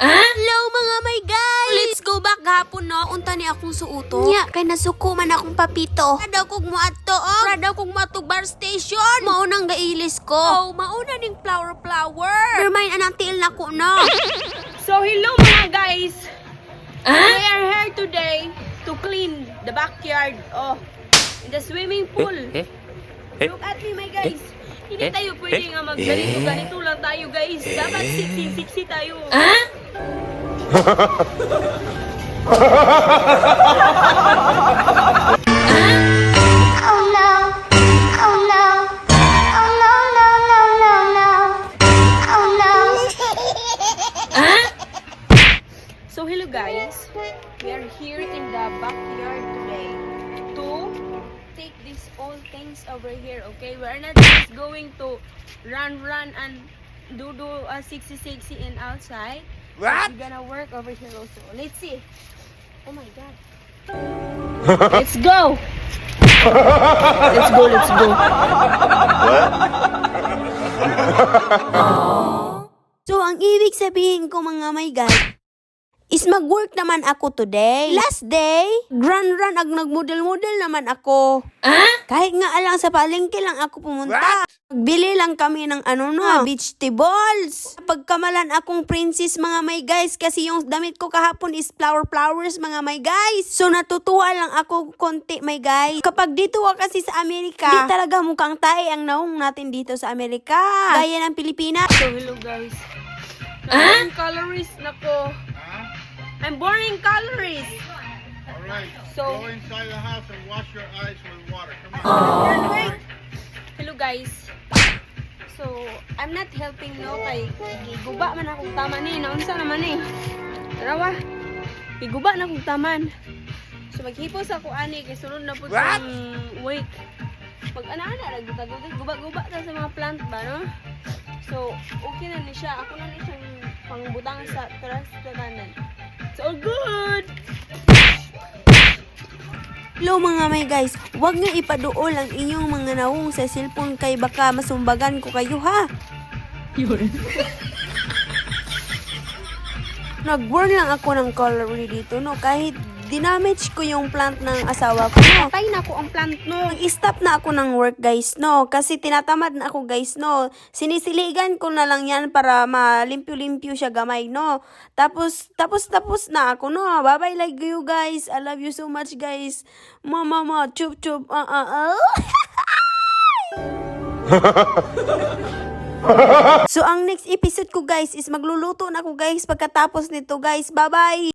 Hello mga may guys! Let's go back gahapon no. Unta ni akong suuto. Nya, kay nasuko man akong papito. Radaw kog mo ato oh. Radaw kog matug bar station. Maunang gailis ko. Oh, mauna ning flower. Remind anang tiil na ko no. So hello mga guys. We are here today to clean the backyard. Oh, in the swimming pool. Look at me my guys. Hindi tayo pwede nga magganito. Ganito lang tayo guys. Dapat siksi tayo. So hello guys, we are here in the backyard today to take these all things over here, okay? We are not just going to run and do sexy and outside. What? We're gonna work over here also. Let's see. Oh my god. Let's go. Let's go. So, ang ibig sabihin ko mga may guys, is mag-work naman ako today. Last day, run ag nagmodel naman ako. Kahit nga alang sa palengke lang ako pumunta. Bili lang kami ng vegetables. Pagkamalan akong princess mga may guys kasi yung damit ko kahapon is flowers mga may guys. So natutuwa lang ako konti may guys. Kapag dito ka kasi sa Amerika, di talaga mukhang tae ang naong natin dito sa Amerika. Gaya ng Pilipinas. So hello guys. Burning calories nako. I'm burning calories. Alright, So- go inside the house and wash your eyes with water. Come on. Hello guys. So, I'm not helping no kay giguba man akong taman eh. Naunsa naman eh. Tarawa. Giguba na akong taman. So, maghipos ako ani kay sunod na po What? week. Pag ana-ana nagdutag-dutag guba-guba ta sa mga plant ba no? So, okay na ni siya. Ako na ni siyang pangbutang sa teras sa kanan. It's all good. Hello mga may guys, huwag nyo ipaduol ang inyong mga naong sa cellphone kay baka masumbagan ko kayo ha. Nag-burn lang ako ng calorie dito no, kahit dinamage ko yung plant ng asawa ko no. Patay na ko ang plant no. Nag-stop na ako ng work guys no, kasi tinatamad na ako guys no. Sinisiligan ko na lang yan para malimpyo-limpyo siya gamay no. Tapos na ako no. Bye-bye like you guys. I love you so much guys. Mama, chup. So ang next episode ko guys is magluluto na ako guys pagkatapos nito guys. Bye-bye.